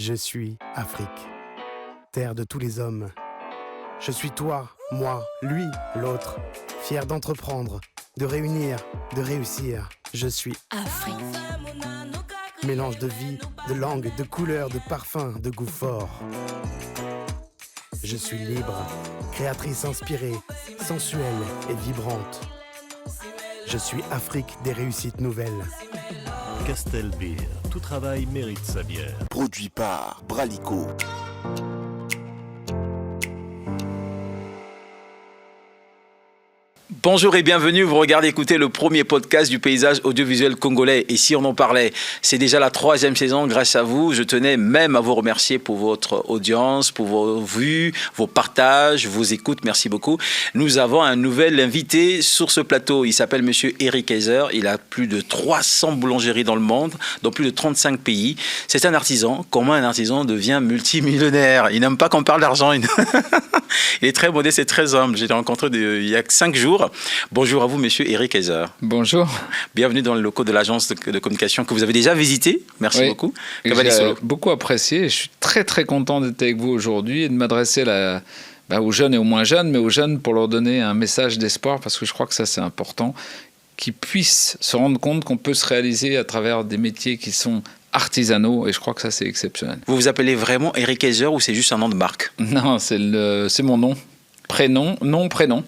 Je suis Afrique, terre de tous les hommes. Je suis toi, moi, lui, l'autre, fier d'entreprendre, de réunir, de réussir. Je suis Afrique. Mélange de vie, de langue, de couleurs, de parfums, de goût fort. Je suis libre, créatrice inspirée, sensuelle et vibrante. Je suis Afrique des réussites nouvelles. Castel Beer, tout travail mérite sa bière. Produit par Bralico. Bonjour et bienvenue, vous regardez écouter le premier podcast du paysage audiovisuel congolais. Et si on en parlait, c'est déjà la 3e saison grâce à vous. Je tenais même à vous remercier pour votre audience, pour vos vues, vos partages, vos écoutes. Merci beaucoup. Nous avons un nouvel invité sur ce plateau. Il s'appelle Monsieur Eric Kaiser. Il a plus de 300 boulangeries dans le monde, dans plus de 35 pays. C'est un artisan. Comment un artisan devient multimillionnaire? Il n'aime pas qu'on parle d'argent. Il est très modeste et très humble. Je l'ai rencontré il y a 5 jours. Bonjour à vous, monsieur Eric Kaiser. Bonjour. Bienvenue dans le locaux de l'agence de communication que vous avez déjà visité. Merci beaucoup. J'ai beaucoup apprécié. Je suis très, très content d'être avec vous aujourd'hui et de m'adresser aux jeunes et aux moins jeunes, mais aux jeunes pour leur donner un message d'espoir, parce que je crois que ça, c'est important, qu'ils puissent se rendre compte qu'on peut se réaliser à travers des métiers qui sont artisanaux, et je crois que ça, c'est exceptionnel. Vous vous appelez vraiment Eric Kaiser ou c'est juste un nom de marque? Non, c'est mon nom. Prénom, nom, prénom.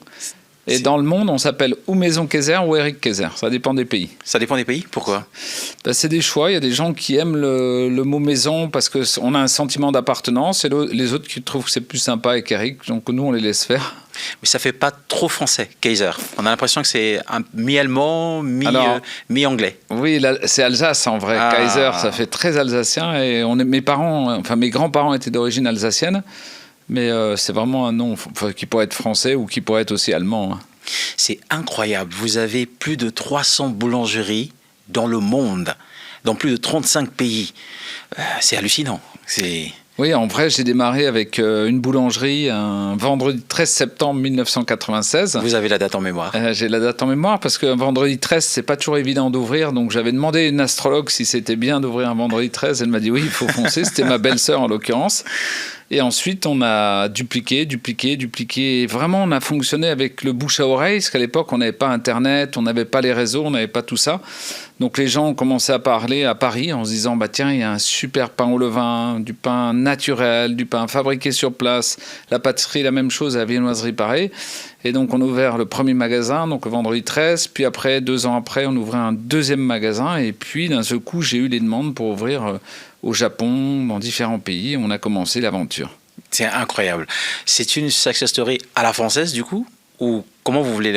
Et dans le monde, on s'appelle ou Maison Kaiser ou Eric Kaiser. Ça dépend des pays. Ça dépend des pays? Pourquoi? C'est des choix. Il y a des gens qui aiment le mot maison parce qu'on a un sentiment d'appartenance, et les autres qui trouvent que c'est plus sympa avec Eric. Donc nous, on les laisse faire. Mais ça ne fait pas trop français, Kaiser. On a l'impression que c'est mi-allemand, mi-anglais. Oui, c'est Alsace en vrai. Kaiser, ça fait très alsacien. Et mes grands-parents étaient d'origine alsacienne. Mais c'est vraiment un nom qui pourrait être français ou qui pourrait être aussi allemand. Hein. C'est incroyable. Vous avez plus de 300 boulangeries dans le monde, dans plus de 35 pays. C'est hallucinant. Oui, en vrai, j'ai démarré avec une boulangerie un vendredi 13 septembre 1996. Vous avez la date en mémoire? J'ai la date en mémoire parce qu'un vendredi 13, c'est pas toujours évident d'ouvrir. Donc j'avais demandé à une astrologue si c'était bien d'ouvrir un vendredi 13. Elle m'a dit oui, il faut foncer. C'était ma belle-sœur en l'occurrence. Et ensuite, on a dupliqué. Et vraiment, on a fonctionné avec le bouche à oreille, parce qu'à l'époque, on n'avait pas Internet, on n'avait pas les réseaux, on n'avait pas tout ça. Donc les gens ont commencé à parler à Paris en se disant tiens, il y a un super pain au levain, du pain naturel, du pain fabriqué sur place, la pâtisserie, la même chose, la viennoiserie pareil. Et donc on a ouvert le premier magasin, donc le vendredi 13, puis après, 2 ans après, on ouvrait un deuxième magasin, et puis d'un seul coup, j'ai eu les demandes pour ouvrir au Japon, dans différents pays. On a commencé l'aventure. C'est incroyable. C'est une success story à la française, du coup? Ou comment vous voulez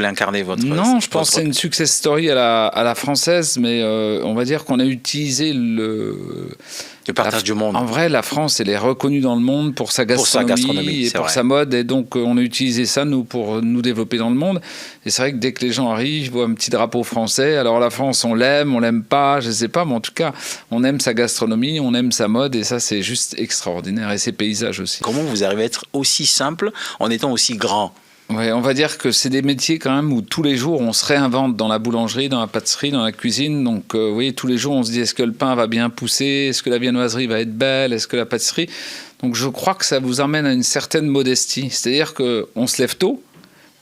incarner votre... Non, je pense que c'est une success story à la française, mais on va dire qu'on a utilisé le partage du monde. En vrai, la France, elle est reconnue dans le monde pour sa gastronomie et pour sa mode, et donc on a utilisé ça, nous, pour nous développer dans le monde. Et c'est vrai que dès que les gens arrivent, ils voient un petit drapeau français. Alors la France, on l'aime pas, je sais pas, mais en tout cas, on aime sa gastronomie, on aime sa mode, et ça, c'est juste extraordinaire, et ses paysages aussi. Comment vous arrivez à être aussi simple en étant aussi grand? Ouais, on va dire que c'est des métiers quand même où tous les jours on se réinvente dans la boulangerie, dans la pâtisserie, dans la cuisine. Donc oui, tous les jours on se dit est-ce que le pain va bien pousser, est-ce que la viennoiserie va être belle, est-ce que la pâtisserie. Donc je crois que ça vous emmène à une certaine modestie. C'est-à-dire qu'on se lève tôt,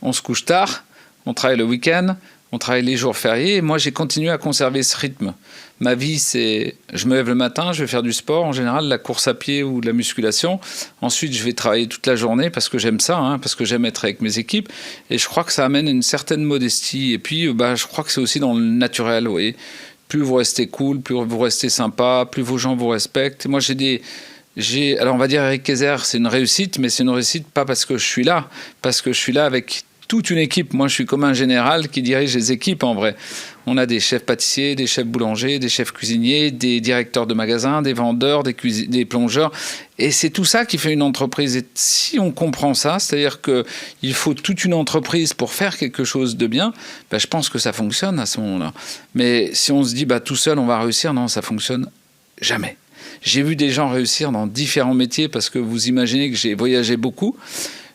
on se couche tard, on travaille le week-end, on travaille les jours fériés. Et moi j'ai continué à conserver ce rythme. Ma vie, c'est je me lève le matin, je vais faire du sport, en général la course à pied ou de la musculation. Ensuite, je vais travailler toute la journée parce que j'aime ça, parce que j'aime être avec mes équipes. Et je crois que ça amène une certaine modestie. Et puis, je crois que c'est aussi dans le naturel, oui. Plus vous restez cool, plus vous restez sympa, plus vos gens vous respectent. Et moi, alors on va dire Eric Kaiser, c'est une réussite, mais c'est une réussite pas parce que je suis là, parce que je suis là avec toute une équipe. Moi, je suis comme un général qui dirige les équipes en vrai. On a des chefs pâtissiers, des chefs boulangers, des chefs cuisiniers, des directeurs de magasins, des vendeurs, des plongeurs. Et c'est tout ça qui fait une entreprise. Et si on comprend ça, c'est-à-dire qu'il faut toute une entreprise pour faire quelque chose de bien, je pense que ça fonctionne à ce moment-là. Mais si on se dit tout seul, on va réussir, non, ça fonctionne jamais. J'ai vu des gens réussir dans différents métiers parce que vous imaginez que j'ai voyagé beaucoup.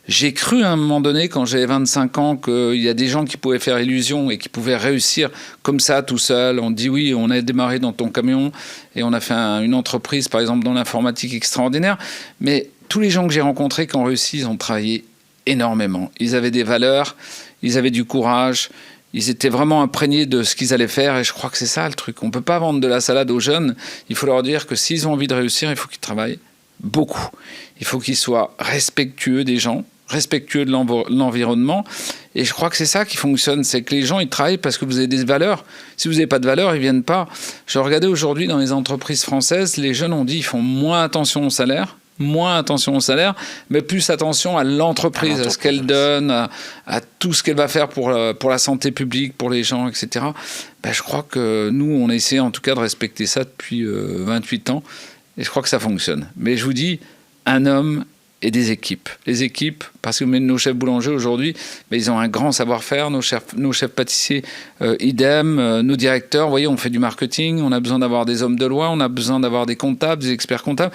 J'ai cru à un moment donné, quand j'avais 25 ans, qu'il y a des gens qui pouvaient faire illusion et qui pouvaient réussir comme ça, tout seul. On dit oui, on a démarré dans ton camion et on a fait une entreprise, par exemple, dans l'informatique extraordinaire. Mais tous les gens que j'ai rencontrés qui ont réussi, ils ont travaillé énormément. Ils avaient des valeurs, ils avaient du courage, ils étaient vraiment imprégnés de ce qu'ils allaient faire et je crois que c'est ça le truc. On ne peut pas vendre de la salade aux jeunes. Il faut leur dire que s'ils ont envie de réussir, il faut qu'ils travaillent beaucoup. Il faut qu'ils soient respectueux des gens, respectueux de l'environnement. Et je crois que c'est ça qui fonctionne, c'est que les gens, ils travaillent parce que vous avez des valeurs. Si vous n'avez pas de valeurs, ils ne viennent pas. Je regardais aujourd'hui dans les entreprises françaises, les jeunes ont dit qu'ils font moins attention au salaire, mais plus attention à l'entreprise, à ce qu'elle donne, à tout ce qu'elle va faire pour la santé publique, pour les gens, etc. Ben, je crois que nous, on a essayé en tout cas de respecter ça depuis 28 ans, et je crois que ça fonctionne. Mais je vous dis, un homme et des équipes. Les équipes, parce que nos chefs boulangers aujourd'hui, ben, ils ont un grand savoir-faire, nos chefs pâtissiers, idem, nos directeurs, vous voyez, on fait du marketing, on a besoin d'avoir des hommes de loi, on a besoin d'avoir des comptables, des experts comptables.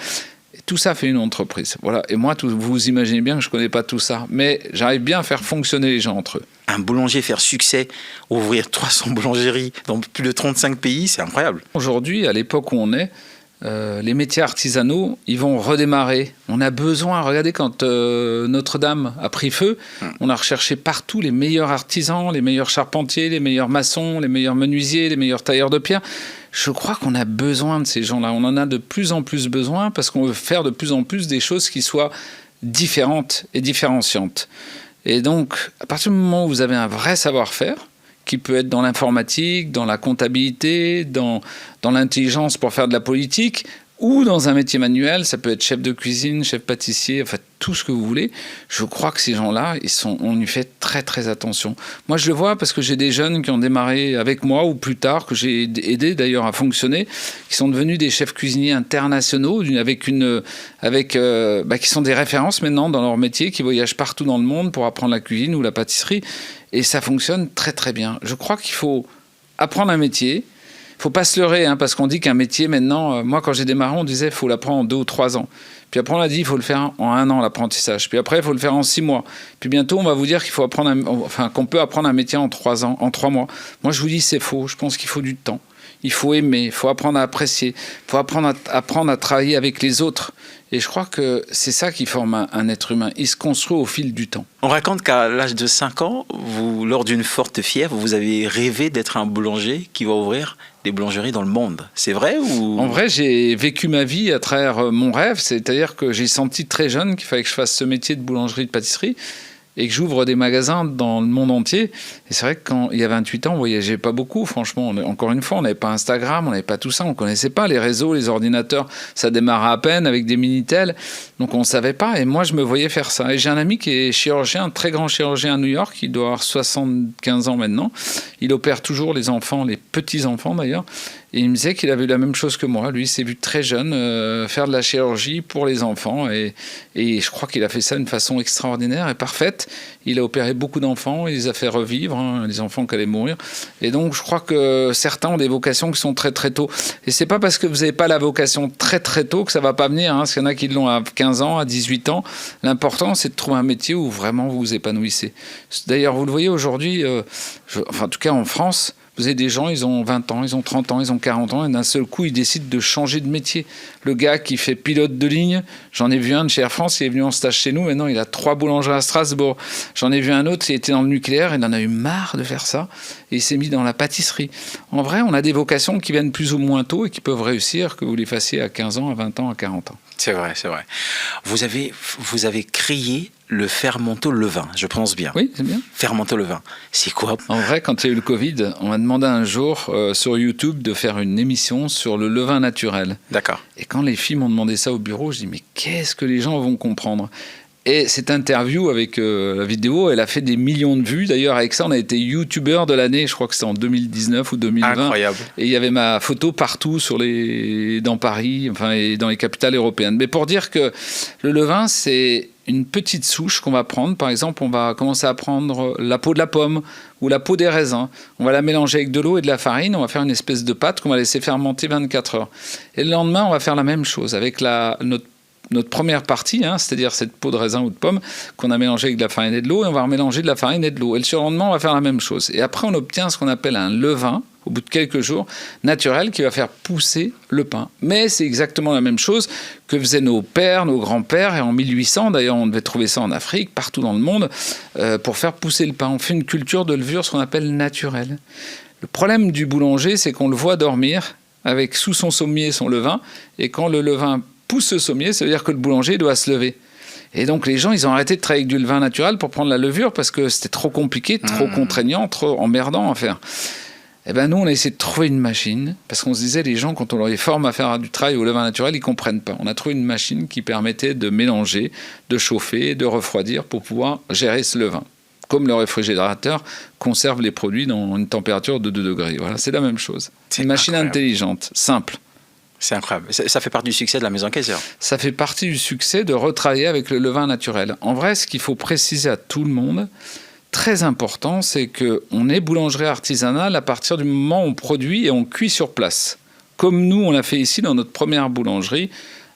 Et tout ça fait une entreprise. Voilà. Et moi, vous imaginez bien que je ne connais pas tout ça, mais j'arrive bien à faire fonctionner les gens entre eux. Un boulanger faire succès, ouvrir 300 boulangeries dans plus de 35 pays, c'est incroyable. Aujourd'hui, à l'époque où on est, les métiers artisanaux, ils vont redémarrer. On a besoin, regardez, quand Notre-Dame a pris feu, on a recherché partout les meilleurs artisans, les meilleurs charpentiers, les meilleurs maçons, les meilleurs menuisiers, les meilleurs tailleurs de pierre. Je crois qu'on a besoin de ces gens-là. On en a de plus en plus besoin parce qu'on veut faire de plus en plus des choses qui soient différentes et différenciantes. Et donc, à partir du moment où vous avez un vrai savoir-faire, qui peut être dans l'informatique, dans la comptabilité, dans l'intelligence pour faire de la politique, ou dans un métier manuel, ça peut être chef de cuisine, chef pâtissier, enfin tout ce que vous voulez. Je crois que ces gens-là, on y fait très très attention. Moi, je le vois parce que j'ai des jeunes qui ont démarré avec moi ou plus tard, que j'ai aidé d'ailleurs à fonctionner, qui sont devenus des chefs cuisiniers internationaux, qui sont des références maintenant dans leur métier, qui voyagent partout dans le monde pour apprendre la cuisine ou la pâtisserie. Et ça fonctionne très très bien. Je crois qu'il faut apprendre un métier. Il ne faut pas se leurrer, parce qu'on dit qu'un métier, maintenant, moi quand j'ai démarré, on disait qu'il faut l'apprendre en 2 ou 3 ans. Puis après, on a dit qu'il faut le faire en 1 an, l'apprentissage. Puis après, il faut le faire en 6 mois. Puis bientôt, on va vous dire qu'il faut qu'on peut apprendre un métier en 3 ans, en 3 mois. Moi, je vous dis c'est faux. Je pense qu'il faut du temps. Il faut aimer, il faut apprendre à apprécier, il faut apprendre à travailler avec les autres. Et je crois que c'est ça qui forme un être humain. Il se construit au fil du temps. On raconte qu'à l'âge de 5 ans, lors d'une forte fièvre, vous avez rêvé d'être un boulanger qui va ouvrir des boulangeries dans le monde. C'est vrai ou... En vrai, j'ai vécu ma vie à travers mon rêve. C'est-à-dire que j'ai senti très jeune qu'il fallait que je fasse ce métier de boulangerie, de pâtisserie, et que j'ouvre des magasins dans le monde entier. Et c'est vrai que quand il y a 28 ans, on ne voyageait pas beaucoup, franchement. Encore une fois, on n'avait pas Instagram, on n'avait pas tout ça, on ne connaissait pas les réseaux, les ordinateurs. Ça démarrait à peine avec des Minitel, donc on ne savait pas. Et moi, je me voyais faire ça. Et j'ai un ami qui est chirurgien, un très grand chirurgien à New York, qui doit avoir 75 ans maintenant. Il opère toujours les enfants, les petits-enfants d'ailleurs. Et il me disait qu'il avait eu la même chose que moi. Lui, il s'est vu très jeune faire de la chirurgie pour les enfants. Et je crois qu'il a fait ça d'une façon extraordinaire et parfaite. Il a opéré beaucoup d'enfants, il les a fait revivre, les enfants qui allaient mourir. Et donc, je crois que certains ont des vocations qui sont très très tôt. Et c'est pas parce que vous n'avez pas la vocation très très tôt que ça va pas venir. Parce qu'il y en a qui l'ont à 15 ans, à 18 ans. L'important, c'est de trouver un métier où vraiment vous vous épanouissez. D'ailleurs, vous le voyez aujourd'hui, en tout cas en France, vous avez des gens, ils ont 20 ans, ils ont 30 ans, ils ont 40 ans, et d'un seul coup, ils décident de changer de métier. Le gars qui fait pilote de ligne, j'en ai vu un de chez Air France, il est venu en stage chez nous, maintenant il a 3 boulangeries à Strasbourg. J'en ai vu un autre, il était dans le nucléaire, il en a eu marre de faire ça, et il s'est mis dans la pâtisserie. En vrai, on a des vocations qui viennent plus ou moins tôt et qui peuvent réussir, que vous les fassiez à 15 ans, à 20 ans, à 40 ans. C'est vrai, c'est vrai. Vous avez créé le Fermento Levain, je pense bien. Oui, c'est bien. Fermento Levain, c'est quoi? En vrai, quand il y a eu le Covid, on m'a demandé un jour sur YouTube de faire une émission sur le levain naturel. D'accord. Et quand les filles m'ont demandé ça au bureau, je dis mais qu'est-ce que les gens vont comprendre? Et cette interview avec la vidéo, elle a fait des millions de vues. D'ailleurs, avec ça, on a été youtubeur de l'année. Je crois que c'était en 2019 ou 2020. Incroyable. Et il y avait ma photo partout dans Paris, et dans les capitales européennes. Mais pour dire que le levain, c'est une petite souche qu'on va prendre. Par exemple, on va commencer à prendre la peau de la pomme ou la peau des raisins. On va la mélanger avec de l'eau et de la farine. On va faire une espèce de pâte qu'on va laisser fermenter 24 heures. Et le lendemain, on va faire la même chose avec notre première partie, c'est-à-dire cette peau de raisin ou de pomme qu'on a mélangée avec de la farine et de l'eau, et on va remélanger de la farine et de l'eau. Et le surlendemain, on va faire la même chose. Et après, on obtient ce qu'on appelle un levain, au bout de quelques jours, naturel, qui va faire pousser le pain. Mais c'est exactement la même chose que faisaient nos pères, nos grands-pères, et en 1800, d'ailleurs, on devait trouver ça en Afrique, partout dans le monde, pour faire pousser le pain. On fait une culture de levure, ce qu'on appelle naturelle. Le problème du boulanger, c'est qu'on le voit dormir avec sous son sommier son levain, et quand le levain pousse ce sommier, ça veut dire que le boulanger doit se lever. Et donc les gens, ils ont arrêté de travailler avec du levain naturel pour prendre la levure parce que c'était trop compliqué, trop contraignant, trop emmerdant à faire. Eh bien nous, on a essayé de trouver une machine parce qu'on se disait, les gens, quand on les forme à faire du travail au levain naturel, ils ne comprennent pas. On a trouvé une machine qui permettait de mélanger, de chauffer, de refroidir pour pouvoir gérer ce levain. Comme le réfrigérateur conserve les produits dans une température de 2 degrés. Voilà, c'est la même chose. C'est une machine intelligente, simple. C'est incroyable. Ça fait partie du succès de la Maison Kayser. Ça fait partie du succès de retravailler avec le levain naturel. En vrai, ce qu'il faut préciser à tout le monde, très important, c'est qu'on est boulangerie artisanale à partir du moment où on produit et on cuit sur place. Comme nous, on l'a fait ici dans notre première boulangerie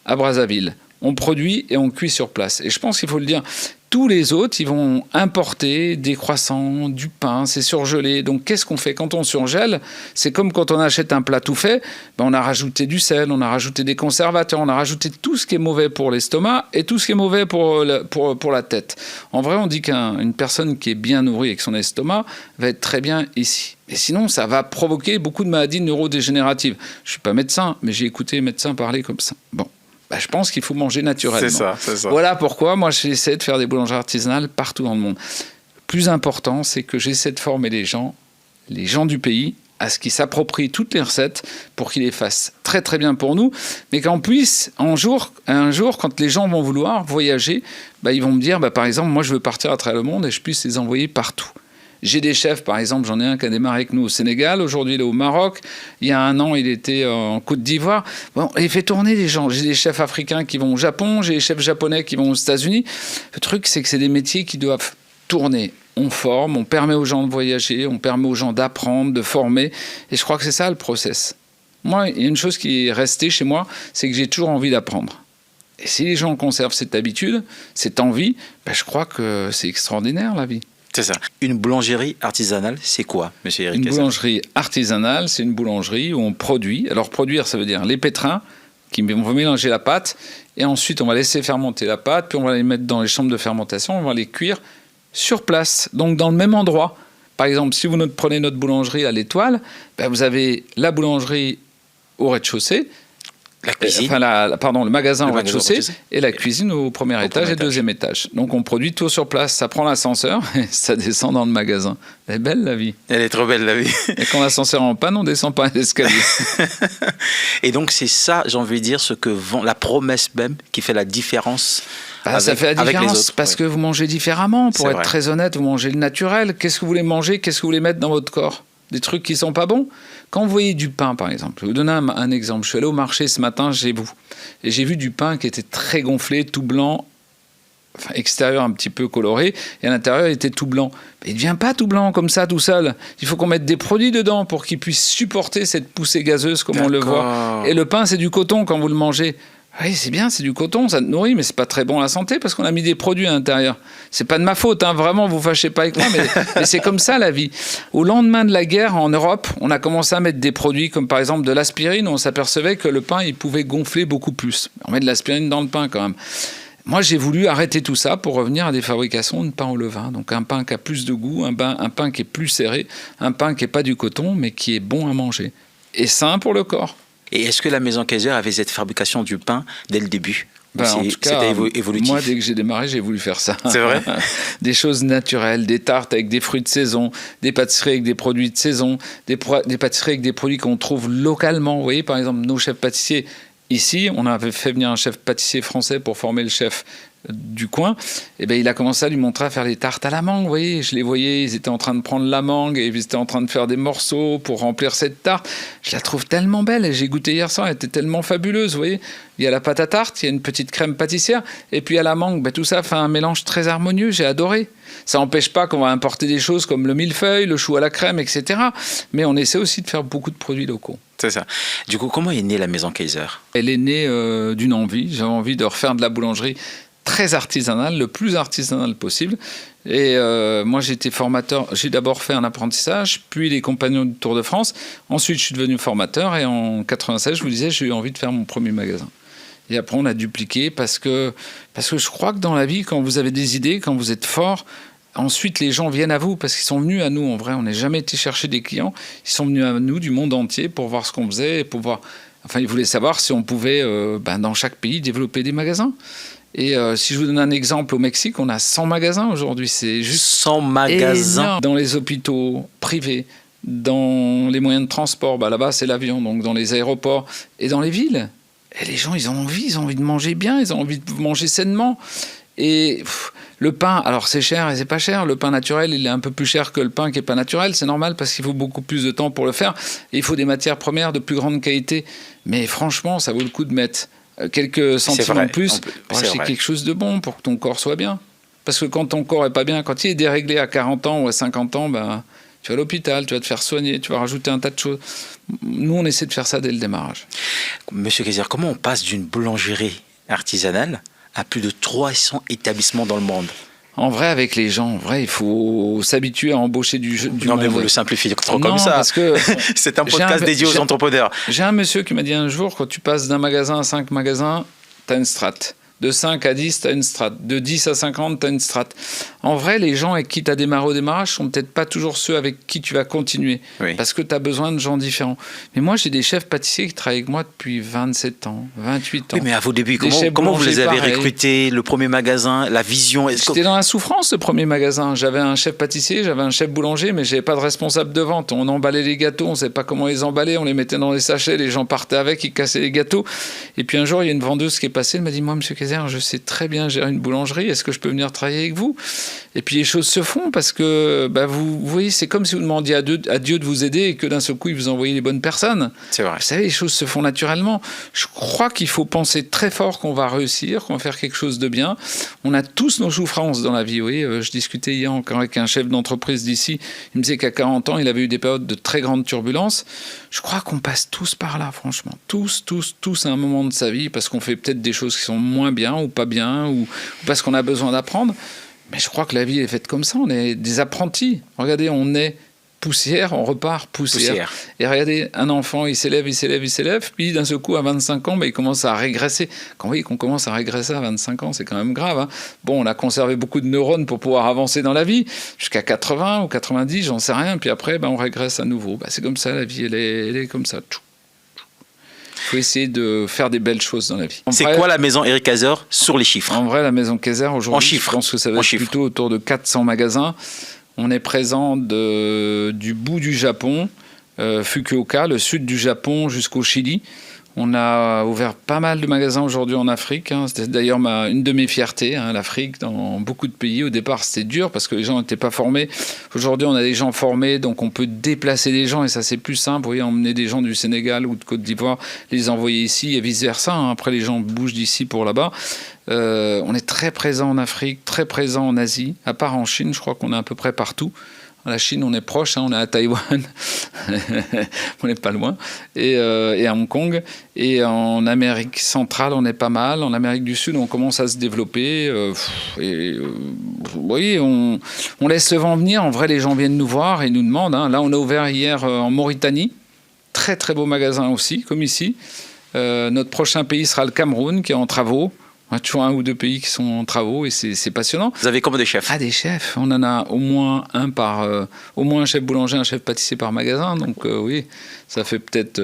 à Brazzaville. On produit et on cuit sur place. Et je pense qu'il faut le dire, tous les autres, ils vont importer des croissants, du pain, c'est surgelé. Donc, qu'est-ce qu'on fait quand on surgèle? C'est comme quand on achète un plat tout fait, on a rajouté du sel, on a rajouté des conservateurs, on a rajouté tout ce qui est mauvais pour l'estomac et tout ce qui est mauvais pour la tête. En vrai, on dit qu'une personne qui est bien nourrie avec son estomac va être très bien ici. Et sinon, ça va provoquer beaucoup de maladies neurodégénératives. Je ne suis pas médecin, mais j'ai écouté les médecins parler comme ça. Bon. Je pense qu'il faut manger naturellement. C'est ça. Voilà pourquoi moi j'essaie de faire des boulangeries artisanales partout dans le monde. Le plus important, c'est que j'essaie de former les gens du pays, à ce qu'ils s'approprient toutes les recettes pour qu'ils les fassent très très bien pour nous, mais qu'en puisse, un jour, quand les gens vont vouloir voyager, ils vont me dire, par exemple, moi je veux partir à travers le monde et je puisse les envoyer partout. J'ai des chefs, par exemple, j'en ai un qui a démarré avec nous au Sénégal, aujourd'hui il est au Maroc, il y a 1 an il était en Côte d'Ivoire. Bon, il fait tourner les gens. J'ai des chefs africains qui vont au Japon, j'ai des chefs japonais qui vont aux États-Unis. Le truc, c'est que c'est des métiers qui doivent tourner. On forme, on permet aux gens de voyager, on permet aux gens d'apprendre, de former. Et je crois que c'est ça le process. Moi, il y a une chose qui est restée chez moi, c'est que j'ai toujours envie d'apprendre. Et si les gens conservent cette habitude, cette envie, je crois que c'est extraordinaire la vie. C'est ça. Une boulangerie artisanale, c'est quoi, monsieur Eric Kayser? Une boulangerie artisanale, c'est une boulangerie où on produit. Alors produire, ça veut dire les pétrins, on va mélanger la pâte, et ensuite on va laisser fermenter la pâte, puis on va les mettre dans les chambres de fermentation, on va les cuire sur place, donc dans le même endroit. Par exemple, si vous prenez notre boulangerie à l'Étoile, vous avez la boulangerie au rez-de-chaussée, la cuisine. Le magasin au rez-de-chaussée et la cuisine au premier étage et deuxième étage. Donc on produit tout sur place. Ça prend l'ascenseur et ça descend dans le magasin. Elle est belle la vie. Elle est trop belle la vie. Et quand l'ascenseur est en panne, on descend pas l'escalier. Et donc c'est ça, j'ai envie de dire, ce que vend la promesse même qui fait la différence. Ça fait la différence parce que vous mangez différemment. Pour être très honnête, vous mangez le naturel. Qu'est-ce que vous voulez manger? Qu'est-ce que vous voulez mettre dans votre corps? Des trucs qui sont pas bons. Quand vous voyez du pain, par exemple, je vais vous donner un exemple. Je suis allé au marché ce matin, et j'ai vu du pain qui était très gonflé, tout blanc, extérieur un petit peu coloré, et à l'intérieur, il était tout blanc. Il ne devient pas tout blanc comme ça, tout seul. Il faut qu'on mette des produits dedans pour qu'il puisse supporter cette poussée gazeuse, comme on le voit. Et le pain, c'est du coton quand vous le mangez. Oui, c'est bien, c'est du coton, ça te nourrit, mais c'est pas très bon à la santé parce qu'on a mis des produits à l'intérieur. C'est pas de ma faute, vraiment, vous fâchez pas avec moi, mais c'est comme ça la vie. Au lendemain de la guerre, en Europe, on a commencé à mettre des produits comme par exemple de l'aspirine, on s'apercevait que le pain, il pouvait gonfler beaucoup plus. On met de l'aspirine dans le pain quand même. Moi, j'ai voulu arrêter tout ça pour revenir à des fabrications de pain au levain. Donc un pain qui a plus de goût, un pain qui est plus serré, un pain qui n'est pas du coton, mais qui est bon à manger. Et sain pour le corps. Et est-ce que la Maison Kayser avait cette fabrication du pain dès le début? En tout cas, évolutif. Moi, dès que j'ai démarré, j'ai voulu faire ça. C'est vrai? Des choses naturelles, des tartes avec des fruits de saison, des pâtisseries avec des produits de saison, des pâtisseries avec des produits qu'on trouve localement. Vous voyez, par exemple, nos chefs pâtissiers, ici, on avait fait venir un chef pâtissier français pour former le chef du coin, et il a commencé à lui montrer à faire les tartes à la mangue, vous voyez, je les voyais, ils étaient en train de prendre la mangue et ils étaient en train de faire des morceaux pour remplir cette tarte. Je la trouve tellement belle et j'ai goûté hier soir, elle était tellement fabuleuse, vous voyez. Il y a la pâte à tarte, il y a une petite crème pâtissière et puis il y a la mangue, tout ça fait un mélange très harmonieux, j'ai adoré. Ça n'empêche pas qu'on va importer des choses comme le millefeuille, le chou à la crème, etc. Mais on essaie aussi de faire beaucoup de produits locaux. C'est ça. Du coup, comment est née la Maison Kaiser? Elle est née d'une envie. J'avais envie de refaire de la boulangerie très artisanale, le plus artisanal possible. Et moi, j'étais formateur. J'ai d'abord fait un apprentissage, puis les compagnons du Tour de France. Ensuite, je suis devenu formateur. Et en 96, je vous disais, j'ai eu envie de faire mon premier magasin. Et après, on a dupliqué parce que je crois que dans la vie, quand vous avez des idées, quand vous êtes fort, ensuite, les gens viennent à vous parce qu'ils sont venus à nous. En vrai, on n'a jamais été chercher des clients. Ils sont venus à nous du monde entier pour voir ce qu'on faisait et pour voir. Enfin, ils voulaient savoir si on pouvait, dans chaque pays, développer des magasins. Et si je vous donne un exemple, au Mexique, on a 100 magasins aujourd'hui. C'est juste 100 magasins énorme. Dans les hôpitaux privés, dans les moyens de transport, là-bas, c'est l'avion, donc dans les aéroports et dans les villes. Et les gens, ils ont envie de manger bien, ils ont envie de manger sainement. Et le pain, alors c'est cher et c'est pas cher. Le pain naturel, il est un peu plus cher que le pain qui est pas naturel. C'est normal parce qu'il faut beaucoup plus de temps pour le faire. Et il faut des matières premières de plus grande qualité. Mais franchement, ça vaut le coup de mettre quelques centimes en plus pour acheter quelque chose de bon pour que ton corps soit bien. Parce que quand ton corps est pas bien, quand il est déréglé à 40 ans ou à 50 ans, tu vas à l'hôpital, tu vas te faire soigner, tu vas rajouter un tas de choses. Nous, on essaie de faire ça dès le démarrage. Monsieur Kaiser, comment on passe d'une boulangerie artisanale à plus de 300 établissements dans le monde? En vrai, avec les gens, il faut s'habituer à embaucher du non, monde. Mais vous le simplifiez trop non, comme ça. Parce que c'est un podcast dédié aux entrepreneurs. J'ai un monsieur qui m'a dit un jour, quand tu passes d'un magasin à 5 magasins, tu as une strate. De 5 à 10, tu as une strate. De 10 à 50, tu as une strate. En vrai, les gens avec qui tu as démarré au démarrage sont peut-être pas toujours ceux avec qui tu vas continuer. Oui. Parce que tu as besoin de gens différents. Mais moi, j'ai des chefs pâtissiers qui travaillent avec moi depuis 27 ans, 28 ans. Oui, mais à vos débuts, comment vous les avez recrutés? Le premier magasin, la vision? J'étais dans la souffrance, le premier magasin. J'avais un chef pâtissier, j'avais un chef boulanger, mais j'avais pas de responsable de vente. On emballait les gâteaux, on ne savait pas comment les emballer, on les mettait dans des sachets, les gens partaient avec, ils cassaient les gâteaux. Et puis un jour, il y a une vendeuse qui est passée, elle m'a dit, moi, monsieur Kaiser, je sais très bien gérer une boulangerie, est-ce que je peux venir travailler avec vous? Et puis les choses se font parce que vous voyez, c'est comme si vous demandiez à Dieu de vous aider et que d'un seul coup, il vous envoyait les bonnes personnes. C'est vrai. Vous savez, les choses se font naturellement. Je crois qu'il faut penser très fort qu'on va réussir, qu'on va faire quelque chose de bien. On a tous nos souffrances dans la vie. Vous voyez, je discutais hier encore avec un chef d'entreprise d'ici. Il me disait qu'à 40 ans, il avait eu des périodes de très grande turbulence. Je crois qu'on passe tous par là, franchement. Tous à un moment de sa vie parce qu'on fait peut-être des choses qui sont moins bien ou pas bien ou parce qu'on a besoin d'apprendre. Mais je crois que la vie est faite comme ça. On est des apprentis. Regardez, on est poussière, on repart poussière. Et regardez, un enfant, il s'élève, puis d'un seul coup, à 25 ans, il commence à régresser. Quand vous voyez qu'on commence à régresser à 25 ans, c'est quand même grave. Hein. Bon, on a conservé beaucoup de neurones pour pouvoir avancer dans la vie, jusqu'à 80 ou 90, j'en sais rien, puis après, on régresse à nouveau. C'est comme ça, la vie, elle est comme ça. Il faut essayer de faire des belles choses dans la vie. C'est quoi la maison Eric Kaiser sur les chiffres? En vrai, la maison Kaiser, aujourd'hui, je pense que ça va être plutôt autour de 400 magasins. On est présent du bout du Japon, Fukuoka, le sud du Japon, jusqu'au Chili. On a ouvert pas mal de magasins aujourd'hui en Afrique. C'était d'ailleurs une de mes fiertés, l'Afrique, dans beaucoup de pays. Au départ, c'était dur parce que les gens n'étaient pas formés. Aujourd'hui, on a des gens formés, donc on peut déplacer des gens et ça, c'est plus simple. Vous voyez, emmener des gens du Sénégal ou de Côte d'Ivoire, les envoyer ici et vice-versa. Après, les gens bougent d'ici pour là-bas. On est très présent en Afrique, très présent en Asie. À part en Chine, je crois qu'on est à peu près partout. La Chine, on est proche, on est à Taïwan, on n'est pas loin, et à Hong Kong. Et en Amérique centrale, on est pas mal. En Amérique du Sud, on commence à se développer. Vous voyez, on laisse le vent venir. En vrai, les gens viennent nous voir et nous demandent. Là, on a ouvert hier en Mauritanie. Très, très beau magasin aussi, comme ici. Notre prochain pays sera le Cameroun, qui est en travaux. On a toujours 1 ou 2 pays qui sont en travaux et c'est passionnant. Vous avez combien de chefs? Des chefs. On en a au moins un chef boulanger, un chef pâtissier par magasin. Donc oui, ça fait peut-être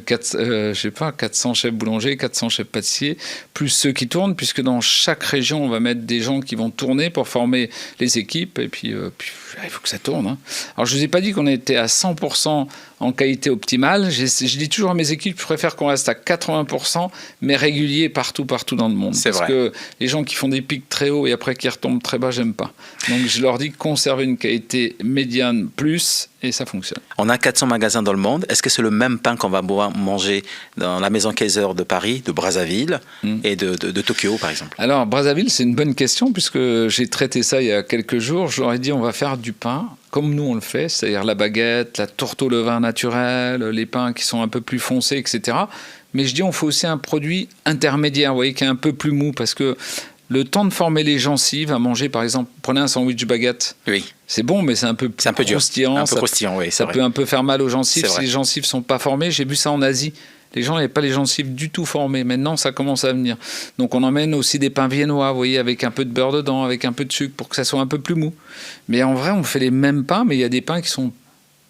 400 chefs boulangers, 400 chefs pâtissiers, plus ceux qui tournent, puisque dans chaque région, on va mettre des gens qui vont tourner pour former les équipes. Et puis il faut que ça tourne. Alors je ne vous ai pas dit qu'on était à 100% en qualité optimale. Je dis toujours à mes équipes, je préfère qu'on reste à 80%, mais régulier partout dans le monde. Parce que les gens qui font des pics très hauts et après qui retombent très bas, j'aime pas. Donc je leur dis conserver une qualité médiane plus et ça fonctionne. On a 400 magasins dans le monde. Est-ce que c'est le même pain qu'on va manger dans la maison Kaiser de Paris, de Brazzaville et de Tokyo par exemple? Alors Brazzaville, c'est une bonne question puisque j'ai traité ça il y a quelques jours. Je leur ai dit on va faire du pain comme nous on le fait, c'est-à-dire la baguette, la tourte au levain naturel, les pains qui sont un peu plus foncés, etc. Mais je dis on fait aussi un produit intermédiaire, vous voyez, qui est un peu plus mou, parce que le temps de former les gencives à manger, par exemple, prenez un sandwich baguette. Oui. C'est bon, mais c'est un peu croustillant. Un peu croustillant, oui. Ça peut un peu faire mal aux gencives C'est si vrai. les gencives sont pas formées. J'ai vu ça en Asie. Les gens n'avaient pas les gencives du tout formées. Maintenant, ça commence à venir. Donc, on emmène aussi des pains viennois, vous voyez, avec un peu de beurre dedans, avec un peu de sucre, pour que ça soit un peu plus mou. Mais en vrai, on fait les mêmes pains, mais il y a des pains qui sont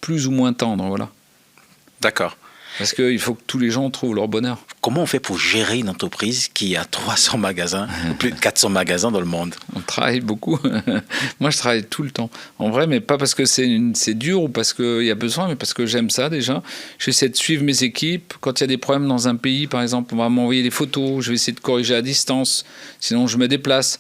plus ou moins tendres, voilà. D'accord. Parce qu'il faut que tous les gens trouvent leur bonheur. Comment on fait pour gérer une entreprise qui a 300 magasins, ou plus de 400 magasins dans le monde? On travaille beaucoup. Moi, je travaille tout le temps. En vrai, mais pas parce que c'est dur ou parce qu'il y a besoin, mais parce que j'aime ça déjà. J'essaie de suivre mes équipes. Quand il y a des problèmes dans un pays, par exemple, on va m'envoyer des photos. Je vais essayer de corriger à distance. Sinon, je me déplace.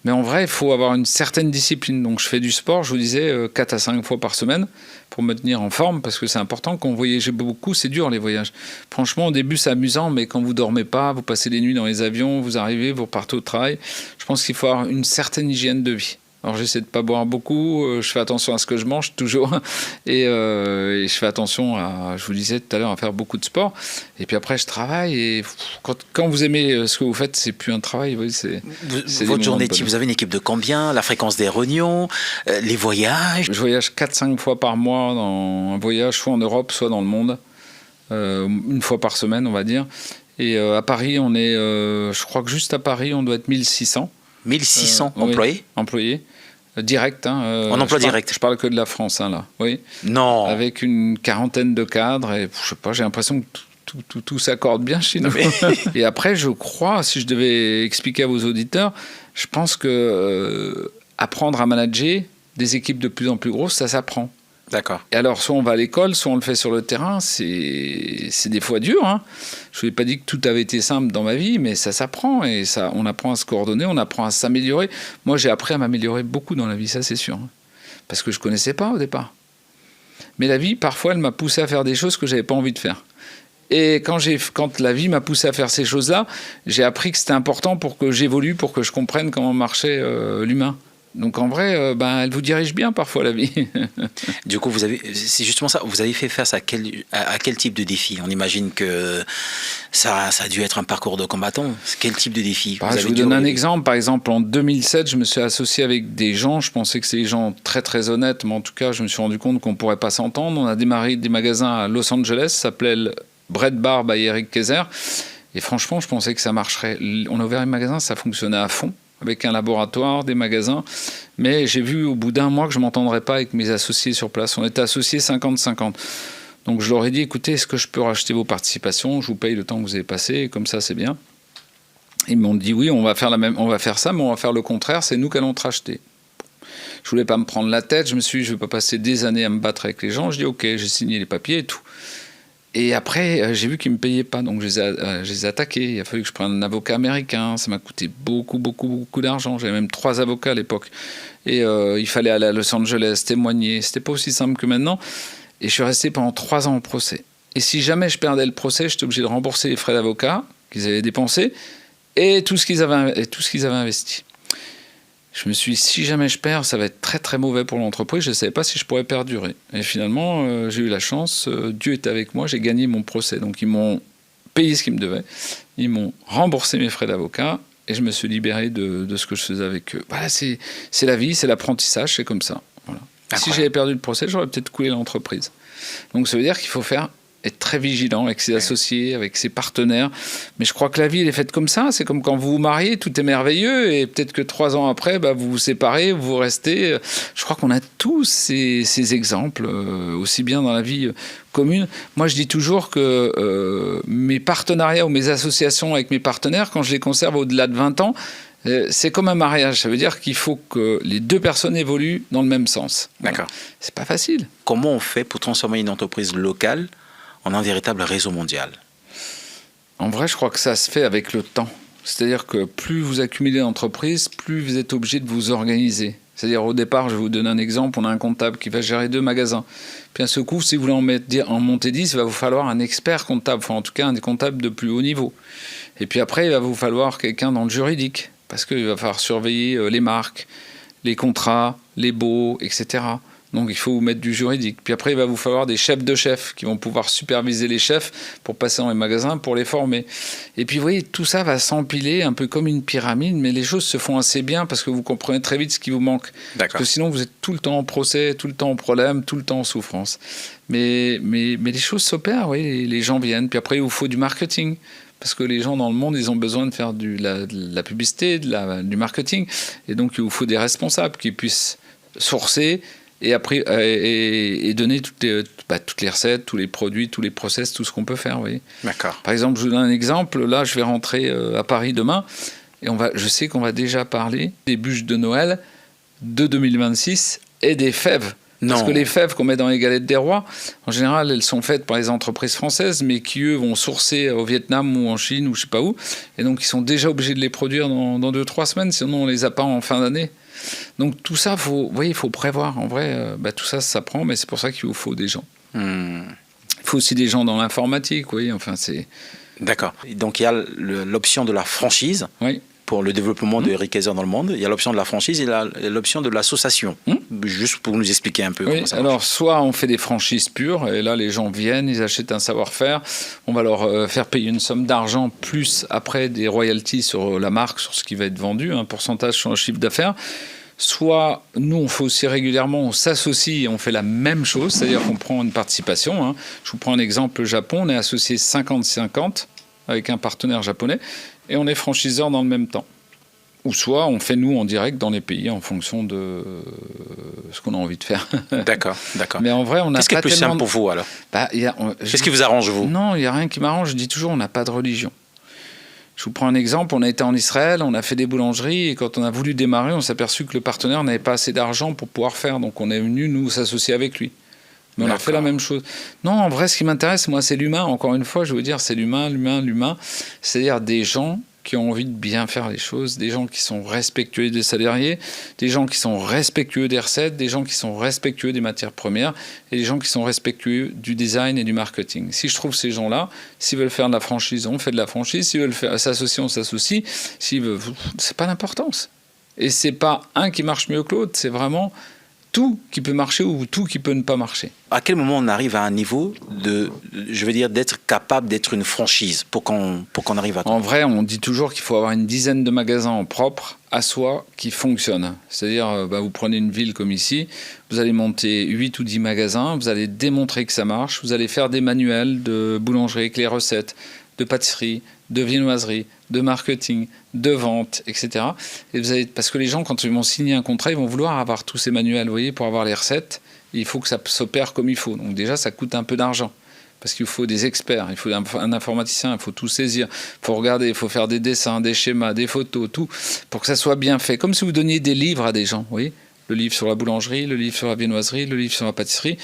Mais en vrai, il faut avoir une certaine discipline. Donc, je fais du sport, je vous disais, 4 à 5 fois par semaine pour me tenir en forme, parce que c'est important. Quand vous voyagez beaucoup, c'est dur, les voyages. Franchement, au début, c'est amusant, mais quand vous dormez pas, vous passez les nuits dans les avions, vous arrivez, vous repartez au travail, je pense qu'il faut avoir une certaine hygiène de vie. Alors, j'essaie de ne pas boire beaucoup, je fais attention à ce que je mange toujours, et je fais attention à, je vous disais tout à l'heure, à faire beaucoup de sport. Et puis après, je travaille, et quand vous aimez ce que vous faites, c'est plus un travail. Vous voyez, c'est Votre journée type, vous avez une équipe de combien? La fréquence des réunions, les voyages? Je voyage 4-5 fois par mois dans un voyage, soit en Europe, soit dans le monde, une fois par semaine, on va dire. Et à Paris, on est, je crois que juste à Paris, on doit être 1600. 1600 employés? Oui, employés. Direct. En emploi direct. Je parle que de la France, là. Oui. Non. Avec une quarantaine de cadres. Et je sais pas, j'ai l'impression que tout s'accorde bien chez nous. Et après, je crois, si je devais expliquer à vos auditeurs, je pense que apprendre à manager des équipes de plus en plus grosses, ça s'apprend. D'accord. Et alors, soit on va à l'école, soit on le fait sur le terrain. C'est des fois dur. Hein. Je ne vous ai pas dit que tout avait été simple dans ma vie, mais ça s'apprend. Et ça, on apprend à se coordonner, on apprend à s'améliorer. Moi, j'ai appris à m'améliorer beaucoup dans la vie, ça c'est sûr. Hein. Parce que je ne connaissais pas au départ. Mais la vie, parfois, elle m'a poussé à faire des choses que je n'avais pas envie de faire. Et quand la vie m'a poussé à faire ces choses-là, j'ai appris que c'était important pour que j'évolue, pour que je comprenne comment marchait l'humain. Donc en vrai, elle vous dirige bien parfois la vie. Du coup, c'est justement ça. Vous avez fait face à quel type de défi? On imagine que ça a dû être un parcours de combattant. Quel type de défi? Je vous donne un exemple. Par exemple, en 2007, je me suis associé avec des gens. Je pensais que c'était des gens très très honnêtes, mais en tout cas, je me suis rendu compte qu'on ne pourrait pas s'entendre. On a démarré des magasins à Los Angeles, ça s'appelait Bread Bar by Eric Kaiser. Et franchement, je pensais que ça marcherait. On a ouvert un magasin, ça fonctionnait à fond, avec un laboratoire, des magasins. Mais j'ai vu au bout d'un mois que je ne m'entendrais pas avec mes associés sur place. On était associés 50-50. Donc je leur ai dit, écoutez, est-ce que je peux racheter vos participations? Je vous paye le temps que vous avez passé, et comme ça c'est bien. Ils m'ont dit, oui, on va faire ça, mais on va faire le contraire, c'est nous qui allons te racheter. Je ne voulais pas me prendre la tête, je me suis dit, je ne vais pas passer des années à me battre avec les gens. Je dis, ok, j'ai signé les papiers et tout. Et après, j'ai vu qu'ils ne me payaient pas, donc je les ai attaqués. Il a fallu que je prenne un avocat américain. Ça m'a coûté beaucoup d'argent. J'avais même 3 avocats à l'époque. Et il fallait aller à Los Angeles, témoigner. C'était pas aussi simple que maintenant. Et je suis resté pendant 3 ans au procès. Et si jamais je perdais le procès, j'étais obligé de rembourser les frais d'avocat qu'ils avaient dépensés et tout ce qu'ils avaient investi. Je me suis dit, si jamais je perds, ça va être très très mauvais pour l'entreprise. Je ne savais pas si je pourrais perdurer. Et finalement, j'ai eu la chance. Dieu est avec moi. J'ai gagné mon procès. Donc ils m'ont payé ce qu'ils me devaient. Ils m'ont remboursé mes frais d'avocat. Et je me suis libéré de ce que je faisais avec eux. Voilà, c'est la vie, c'est l'apprentissage, c'est comme ça. Voilà. Si j'avais perdu le procès, j'aurais peut-être coulé l'entreprise. Donc ça veut dire qu'il faut être très vigilant avec ses associés, avec ses partenaires. Mais je crois que la vie, elle est faite comme ça. C'est comme quand vous vous mariez, tout est merveilleux. Et peut-être que 3 ans après, vous vous séparez, vous restez. Je crois qu'on a tous ces exemples, aussi bien dans la vie commune. Moi, je dis toujours que mes partenariats ou mes associations avec mes partenaires, quand je les conserve au-delà de 20 ans, c'est comme un mariage. Ça veut dire qu'il faut que les 2 personnes évoluent dans le même sens. D'accord. C'est pas facile. Comment on fait pour transformer une entreprise locale en un véritable réseau mondial? En vrai, je crois que ça se fait avec le temps. C'est-à-dire que plus vous accumulez d'entreprises, plus vous êtes obligé de vous organiser. C'est-à-dire au départ, je vais vous donner un exemple, on a un comptable qui va gérer 2 magasins. Puis à ce coup, si vous voulez en monter 10, il va vous falloir un expert comptable, enfin en tout cas un des comptables de plus haut niveau. Et puis après, il va vous falloir quelqu'un dans le juridique, parce qu'il va falloir surveiller les marques, les contrats, les baux, etc. Donc il faut vous mettre du juridique. Puis après, il va vous falloir des chefs de chefs qui vont pouvoir superviser les chefs pour passer dans les magasins, pour les former. Et puis vous voyez, tout ça va s'empiler un peu comme une pyramide, mais les choses se font assez bien parce que vous comprenez très vite ce qui vous manque. Parce que sinon, vous êtes tout le temps en procès, tout le temps en problème, tout le temps en souffrance. Mais les choses s'opèrent, oui, les gens viennent. Puis après, il vous faut du marketing. Parce que les gens dans le monde, ils ont besoin de faire de la publicité, du marketing. Et donc, il vous faut des responsables qui puissent sourcer et après et donner toutes les recettes, tous les produits, tous les process, tout ce qu'on peut faire. Vous voyez. D'accord. Par exemple, je vous donne un exemple. Là, je vais rentrer à Paris demain. Et je sais qu'on va déjà parler des bûches de Noël de 2026 et des fèves. Parce que les fèves qu'on met dans les galettes des rois, en général, elles sont faites par les entreprises françaises, mais qui, eux, vont sourcer au Vietnam ou en Chine ou je ne sais pas où. Et donc, ils sont déjà obligés de les produire dans 2-3 semaines, sinon on ne les a pas en fin d'année. Donc, tout ça, il faut prévoir. En vrai, tout ça, ça prend, mais c'est pour ça qu'il vous faut des gens. Il faut aussi des gens dans l'informatique, oui. Enfin, c'est... D'accord. Donc, il y a l'option de la franchise. Oui. Pour le développement de Eric Kayser dans le monde. Il y a l'option de la franchise et l'option de l'association. Juste pour nous expliquer un peu comment ça marche. Alors, soit on fait des franchises pures, et là, les gens viennent, ils achètent un savoir-faire, on va leur faire payer une somme d'argent, plus après des royalties sur la marque, sur ce qui va être vendu, un pourcentage sur le chiffre d'affaires. Soit, nous, on fait aussi régulièrement, on s'associe et on fait la même chose, c'est-à-dire qu'on prend une participation. Je vous prends un exemple, le Japon, on est associé 50-50 avec un partenaire japonais, et on est franchiseur dans le même temps. Ou soit on fait nous en direct dans les pays en fonction de ce qu'on a envie de faire. D'accord. Mais en vrai, on a Qu'est-ce qui est plus simple pour vous alors ? Qu'est-ce qui vous arrange vous ? Non, il n'y a rien qui m'arrange. Je dis toujours, on n'a pas de religion. Je vous prends un exemple. On a été en Israël, on a fait des boulangeries et quand on a voulu démarrer, on s'est aperçu que le partenaire n'avait pas assez d'argent pour pouvoir faire. Donc on est venu nous s'associer avec lui. Mais on a fait la même chose. Non, en vrai, ce qui m'intéresse, moi, c'est l'humain. Encore une fois, je veux dire, c'est l'humain. C'est-à-dire des gens qui ont envie de bien faire les choses, des gens qui sont respectueux des salariés, des gens qui sont respectueux des recettes, des gens qui sont respectueux des matières premières et des gens qui sont respectueux du design et du marketing. Si je trouve ces gens-là, s'ils veulent faire de la franchise, on fait de la franchise. S'ils veulent s'associer, on s'associe. C'est pas d'importance. Et c'est pas un qui marche mieux que l'autre, c'est vraiment tout qui peut marcher ou tout qui peut ne pas marcher. À quel moment on arrive à un niveau d'être capable d'être une franchise pour qu'on arrive à... En vrai, on dit toujours qu'il faut avoir une dizaine de magasins en propre à soi qui fonctionnent. C'est-à-dire, vous prenez une ville comme ici, vous allez monter 8 ou 10 magasins, vous allez démontrer que ça marche, vous allez faire des manuels de boulangerie avec les recettes, de pâtisserie, de viennoiserie, de marketing, de vente, etc. Et parce que les gens, quand ils vont signer un contrat, ils vont vouloir avoir tous ces manuels, vous voyez, pour avoir les recettes. Il faut que ça s'opère comme il faut. Donc déjà, ça coûte un peu d'argent. Parce qu'il faut des experts, il faut un informaticien, il faut tout saisir, il faut regarder, il faut faire des dessins, des schémas, des photos, tout, pour que ça soit bien fait. Comme si vous donniez des livres à des gens, vous voyez, le livre sur la boulangerie, le livre sur la viennoiserie, le livre sur la pâtisserie.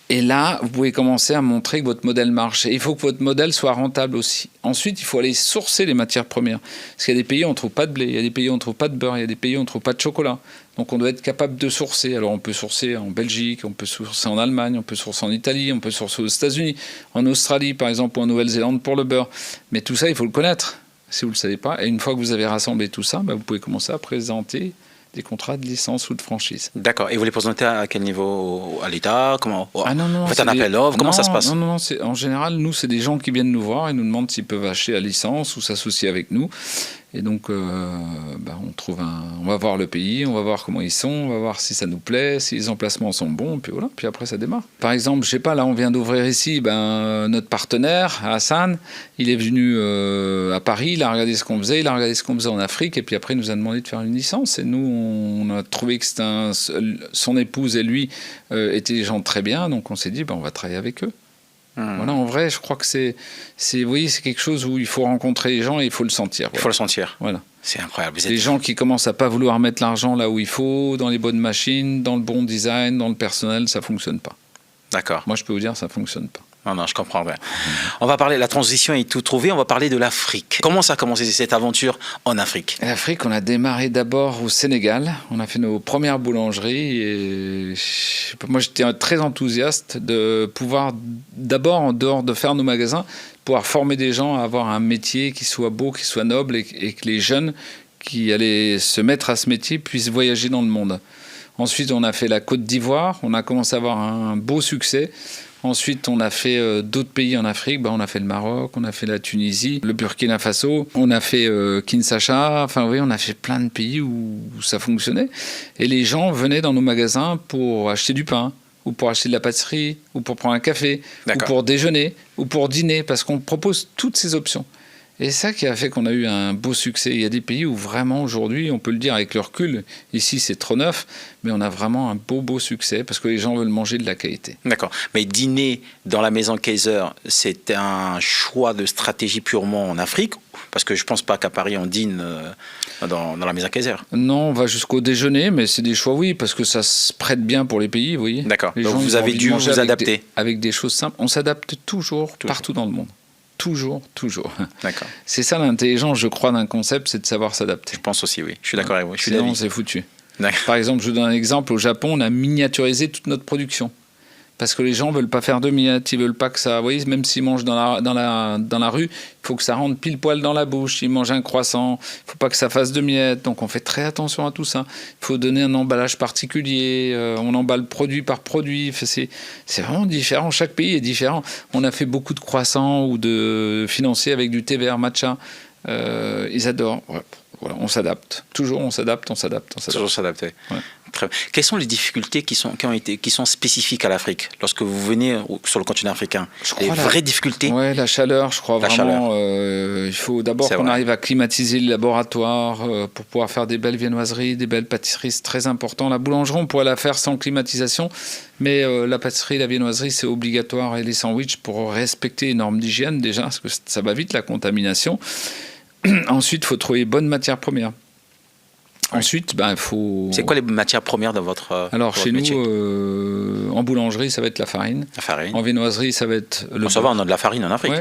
Et là, vous pouvez commencer à montrer que votre modèle marche. Et il faut que votre modèle soit rentable aussi. Ensuite, il faut aller sourcer les matières premières. Parce qu'il y a des pays où on ne trouve pas de blé, il y a des pays où on ne trouve pas de beurre, il y a des pays où on ne trouve pas de chocolat. Donc on doit être capable de sourcer. Alors on peut sourcer en Belgique, on peut sourcer en Allemagne, on peut sourcer en Italie, on peut sourcer aux États-Unis, en Australie par exemple, ou en Nouvelle-Zélande pour le beurre. Mais tout ça, il faut le connaître, si vous ne le savez pas. Et une fois que vous avez rassemblé tout ça, vous pouvez commencer à présenter des contrats de licence ou de franchise. D'accord. Et vous les présentez à quel niveau ? À l'État ? Comment ? Non, vous faites un appel d'offres ? Comment ça se passe ? Non. En général, nous, c'est des gens qui viennent nous voir et nous demandent s'ils peuvent acheter la licence ou s'associer avec nous. Et donc, on va voir le pays, on va voir comment ils sont, on va voir si ça nous plaît, si les emplacements sont bons, puis voilà, puis après ça démarre. Par exemple, je sais pas, là on vient d'ouvrir ici, notre partenaire, Hassan, il est venu à Paris, il a regardé ce qu'on faisait, il a regardé ce qu'on faisait en Afrique, et puis après il nous a demandé de faire une licence. Et nous, on a trouvé que son épouse et lui étaient des gens très bien, donc on s'est dit, on va travailler avec eux. Voilà, en vrai, je crois que c'est quelque chose où il faut rencontrer les gens et il faut le sentir. Il faut le sentir. Voilà. C'est incroyable. Les gens qui commencent à pas vouloir mettre l'argent là où il faut, dans les bonnes machines, dans le bon design, dans le personnel, ça fonctionne pas. D'accord. Moi, je peux vous dire, ça fonctionne pas. Non, je comprends bien. On va parler, la transition est tout trouvée, on va parler de l'Afrique. Comment ça a commencé cette aventure en Afrique ? L'Afrique, on a démarré d'abord au Sénégal. On a fait nos premières boulangeries et moi, j'étais très enthousiaste de pouvoir, d'abord, en dehors de faire nos magasins, pouvoir former des gens à avoir un métier qui soit beau, qui soit noble et que les jeunes qui allaient se mettre à ce métier puissent voyager dans le monde. Ensuite, on a fait la Côte d'Ivoire. On a commencé à avoir un beau succès. Ensuite, on a fait d'autres pays en Afrique. On a fait le Maroc, on a fait la Tunisie, le Burkina Faso, on a fait Kinshasa. Enfin, oui, on a fait plein de pays où ça fonctionnait. Et les gens venaient dans nos magasins pour acheter du pain, ou pour acheter de la pâtisserie, ou pour prendre un café, ou pour déjeuner, ou pour dîner, parce qu'on propose toutes ces options. Et c'est ça qui a fait qu'on a eu un beau succès. Il y a des pays où vraiment aujourd'hui, on peut le dire avec le recul, ici c'est trop neuf, mais on a vraiment un beau succès parce que les gens veulent manger de la qualité. D'accord. Mais dîner dans la maison Kaiser, c'est un choix de stratégie purement en Afrique? Parce que je ne pense pas qu'à Paris on dîne dans la maison Kaiser. Non, on va jusqu'au déjeuner, mais c'est des choix, oui, parce que ça se prête bien pour les pays, vous voyez. D'accord. Les donc gens, vous avez dû vous adapter. Avec des choses simples. On s'adapte toujours partout dans le monde. Toujours. D'accord. C'est ça l'intelligence, je crois, d'un concept, c'est de savoir s'adapter. Je pense aussi, oui. Je suis d'accord avec vous. Sinon, c'est foutu. D'accord. Par exemple, je vous donne un exemple. Au Japon, on a miniaturisé toute notre production. Parce que les gens ne veulent pas faire de miettes, ils veulent pas que ça... Vous voyez, même s'ils mangent dans la rue, il faut que ça rentre pile poil dans la bouche. S'ils mangent un croissant, il ne faut pas que ça fasse de miettes. Donc on fait très attention à tout ça. Il faut donner un emballage particulier. On emballe produit par produit. C'est vraiment différent. Chaque pays est différent. On a fait beaucoup de croissants ou de financiers avec du thé vert matcha. Ils adorent. Voilà, on s'adapte. Toujours, on s'adapte. Toujours s'adapter. Ouais. Très bien. Quelles sont les difficultés qui sont spécifiques à l'Afrique lorsque vous venez sur le continent africain? Les vraies difficultés? Oui, la chaleur, je crois vraiment. Il faut d'abord qu'on arrive à climatiser le laboratoire pour pouvoir faire des belles viennoiseries, des belles pâtisseries. C'est très important. La boulangerie, on pourrait la faire sans climatisation, mais la pâtisserie, la viennoiserie, c'est obligatoire. Et les sandwichs, pour respecter les normes d'hygiène déjà, parce que ça va vite, la contamination. Ensuite, il faut trouver bonnes matières premières. Ensuite, il faut... C'est quoi les matières premières dans votre Alors, dans chez votre nous, en boulangerie, ça va être la farine. La farine. En viennoiserie, ça va être le... Ça va, on a de la farine en Afrique.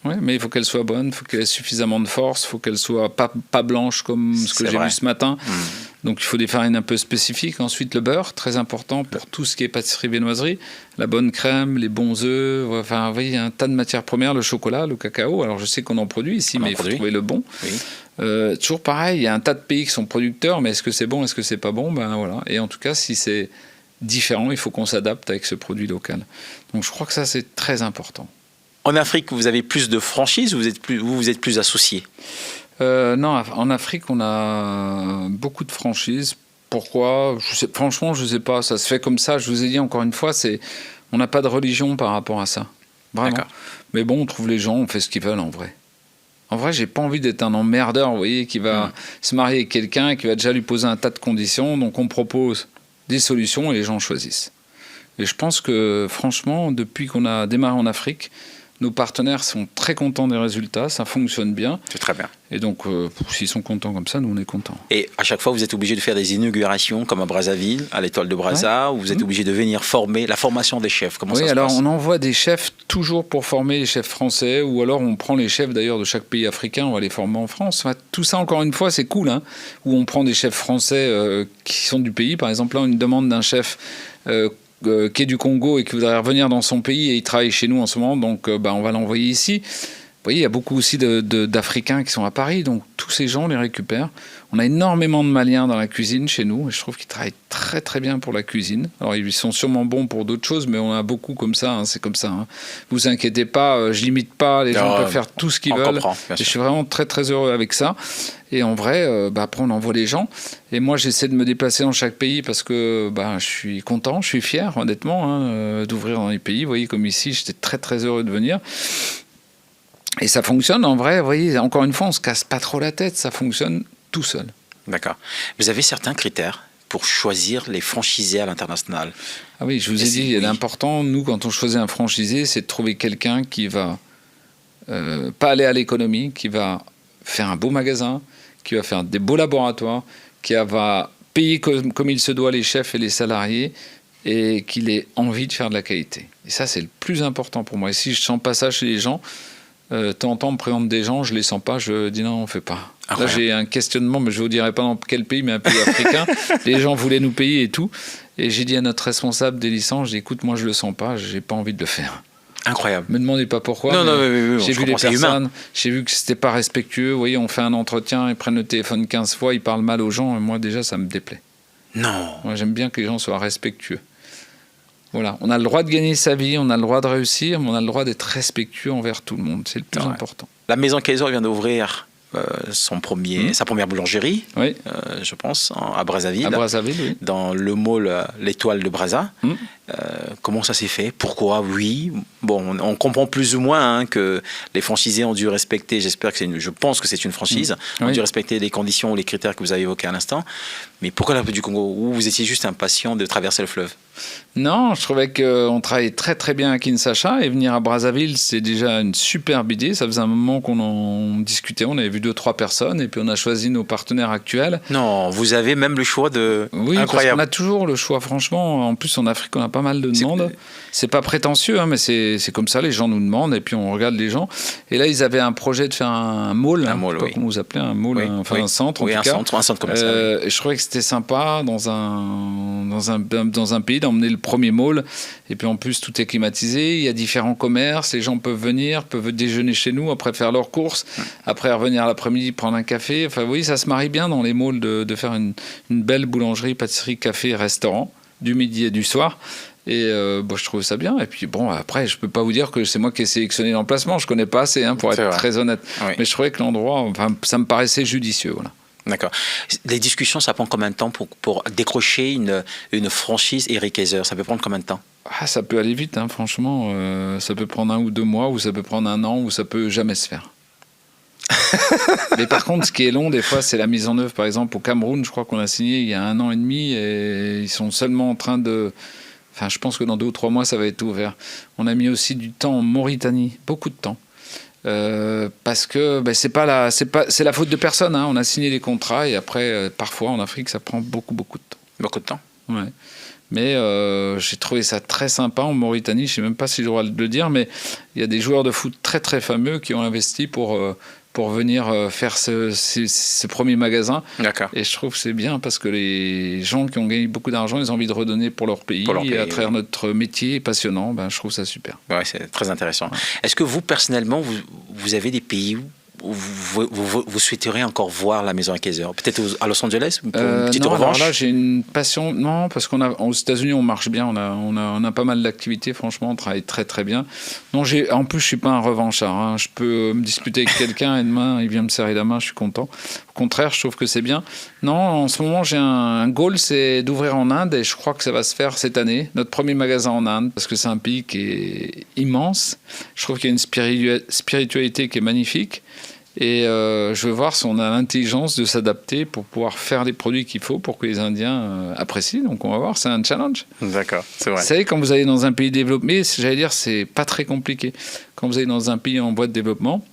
Ouais, mais il faut qu'elle soit bonne, il faut qu'elle ait suffisamment de force, il faut qu'elle soit pas blanche comme ce que j'ai vu ce matin. Donc il faut des farines un peu spécifiques. Ensuite, le beurre, très important pour tout ce qui est pâtisserie, viennoiserie. La bonne crème, les bons œufs, enfin, vous voyez, il y a un tas de matières premières, le chocolat, le cacao. Alors je sais qu'on en produit ici, mais il faut trouver le bon. Oui. Toujours pareil, il y a un tas de pays qui sont producteurs, mais est-ce que c'est bon, est-ce que c'est pas bon? Voilà. Et en tout cas, si c'est différent, il faut qu'on s'adapte avec ce produit local. Donc je crois que ça, c'est très important. En Afrique, vous avez plus de franchises ou vous êtes plus associé? Non, en Afrique, on a beaucoup de franchises. Pourquoi? Franchement, je ne sais pas. Ça se fait comme ça. Je vous ai dit encore une fois, on n'a pas de religion par rapport à ça. Vraiment. Mais bon, on trouve les gens, on fait ce qu'ils veulent en vrai. En vrai, j'ai pas envie d'être un emmerdeur, vous voyez, qui va se marier avec quelqu'un et qui va déjà lui poser un tas de conditions. Donc on propose des solutions et les gens choisissent. Et je pense que franchement, depuis qu'on a démarré en Afrique, nos partenaires sont très contents des résultats, ça fonctionne bien. C'est très bien. Et donc, s'ils sont contents comme ça, nous, on est contents. Et à chaque fois, vous êtes obligé de faire des inaugurations, comme à Brazzaville, à l'étoile de Brazza, où vous êtes obligé de venir former, la formation des chefs. Comment ça se passe? On envoie des chefs toujours pour former les chefs français, ou alors on prend les chefs d'ailleurs de chaque pays africain, on va les former en France. Enfin, tout ça, encore une fois, c'est cool, hein, où on prend des chefs français qui sont du pays. Par exemple, là, on a une demande d'un chef qui est du Congo et qui voudrait revenir dans son pays et il travaille chez nous en ce moment, donc on va l'envoyer ici. Vous voyez, il y a beaucoup aussi d'Africains qui sont à Paris, donc tous ces gens, on les récupère. On a énormément de Maliens dans la cuisine chez nous, et je trouve qu'ils travaillent très très bien pour la cuisine. Alors ils sont sûrement bons pour d'autres choses, mais on a beaucoup comme ça, hein, c'est comme ça. Hein. Vous inquiétez pas, je limite pas, les gens peuvent faire tout ce qu'ils veulent. Et je suis vraiment très très heureux avec ça. Et en vrai, après on envoie les gens. Et moi j'essaie de me déplacer dans chaque pays parce que je suis content, je suis fier honnêtement d'ouvrir dans les pays. Vous voyez, comme ici, j'étais très très heureux de venir. Et ça fonctionne en vrai, vous voyez, encore une fois, on ne se casse pas trop la tête, ça fonctionne tout seul. D'accord. Vous avez certains critères pour choisir les franchisés à l'international? Ah oui, je vous ai dit, l'important, nous, quand on choisit un franchisé, c'est de trouver quelqu'un qui va pas aller à l'économie, qui va faire un beau magasin, qui va faire des beaux laboratoires, qui va payer comme il se doit les chefs et les salariés, et qu'il ait envie de faire de la qualité. Et ça, c'est le plus important pour moi. Et si je ne sens pas ça chez les gens, de temps en temps, on me présente des gens, je ne les sens pas, je dis non, on ne fait pas. Là, j'ai un questionnement, mais je ne vous dirai pas dans quel pays, mais un pays africain. Les gens voulaient nous payer et tout. Et j'ai dit à notre responsable des licences, j'ai dit, écoute, moi, je ne le sens pas, je n'ai pas envie de le faire. Incroyable. Ne me demandez pas pourquoi. J'ai vu les personnes, j'ai vu que ce n'était pas respectueux. Vous voyez, on fait un entretien, ils prennent le téléphone 15 fois, ils parlent mal aux gens, et moi, déjà, ça me déplaît. Non. Moi, j'aime bien que les gens soient respectueux. Voilà, on a le droit de gagner sa vie, on a le droit de réussir, mais on a le droit d'être respectueux envers tout le monde. C'est le plus important. La Maison Kaiser vient d'ouvrir sa première boulangerie, oui. Je pense, à Brazzaville. À Brazzaville, oui. Dans le mall L'Étoile de Brazza. Comment ça s'est fait? Pourquoi? Oui. Bon, on comprend plus ou moins que les franchisés ont dû respecter, je pense que c'est une franchise, ont dû respecter les conditions ou les critères que vous avez évoqués à l'instant. Mais pourquoi la République du Congo? Ou vous étiez juste impatient de traverser le fleuve? Non, je trouvais qu'on travaillait très très bien à Kinshasa et venir à Brazzaville, c'est déjà une superbe idée. Ça faisait un moment qu'on en discutait, on avait vu 2-3 personnes et puis on a choisi nos partenaires actuels. Non, vous avez même le choix de... Oui, incroyable. Parce qu'on a toujours le choix, franchement. En plus, en Afrique, on a pas mal de demandes. C'est pas prétentieux, mais c'est comme ça, les gens nous demandent et puis on regarde les gens. Et là, ils avaient un projet de faire un mall, mall, oui. Comment vous appelez, un mall, un centre en tout cas. Un centre commercial. Et je trouvais que c'était sympa dans un pays d'emmener le premier mall. Et puis en plus, tout est climatisé, il y a différents commerces, les gens peuvent venir, peuvent déjeuner chez nous, après faire leurs courses, après revenir l'après-midi prendre un café. Enfin, oui, ça se marie bien dans les malls de faire une belle boulangerie, pâtisserie, café, restaurant, du midi et du soir. Et je trouve ça bien. Et puis bon, après, je peux pas vous dire que c'est moi qui ai sélectionné l'emplacement. Je connais pas assez, pour être très honnête. Oui. Mais je trouvais que l'endroit, ça me paraissait judicieux. Voilà. D'accord. Les discussions, ça prend combien de temps pour décrocher une franchise Eric Kaiser? Ça peut prendre combien de temps? Ça peut aller vite, franchement. Ça peut prendre 1 ou 2 mois, ou ça peut prendre 1 an, ou ça peut jamais se faire. Mais par contre, ce qui est long, des fois, c'est la mise en œuvre. Par exemple, au Cameroun, je crois qu'on a signé il y a 1 an et demi, et ils sont seulement en train de... Enfin, je pense que dans 2 ou 3 mois, ça va être ouvert. On a mis aussi du temps en Mauritanie, beaucoup de temps. Parce que c'est la faute de personne. On a signé les contrats et après, parfois en Afrique, ça prend beaucoup de temps. Beaucoup de temps. Ouais. Mais j'ai trouvé ça très sympa en Mauritanie. Je ne sais même pas si j'ai le droit de le dire, mais il y a des joueurs de foot très très fameux qui ont investi pour venir faire ce premier magasin. D'accord. Et je trouve que c'est bien parce que les gens qui ont gagné beaucoup d'argent, ils ont envie de redonner pour leur pays. Et à travers notre métier passionnant, je trouve ça super. Ouais, c'est très intéressant. Ouais. Est-ce que vous, personnellement, vous avez des pays où vous souhaiteriez encore voir la Maison Kaiser? Peut-être à Los Angeles, pour une petite revanche? Là, j'ai une passion. Non, parce qu'aux États-Unis, on marche bien. On a pas mal d'activités. Franchement, on travaille très très bien. Non, en plus, je suis pas un revanchard. Je peux me disputer avec quelqu'un et demain, il vient me serrer la main. Je suis content. Au contraire, je trouve que c'est bien. Non, en ce moment, j'ai un goal, c'est d'ouvrir en Inde et je crois que ça va se faire cette année. Notre premier magasin en Inde, parce que c'est un pays qui est immense. Je trouve qu'il y a une spiritualité qui est magnifique. Et je veux voir si on a l'intelligence de s'adapter pour pouvoir faire les produits qu'il faut pour que les Indiens apprécient. Donc on va voir, c'est un challenge. D'accord, c'est vrai. Vous savez, quand vous allez dans un pays développé, j'allais dire, c'est pas très compliqué. Quand vous allez dans un pays en voie de développement,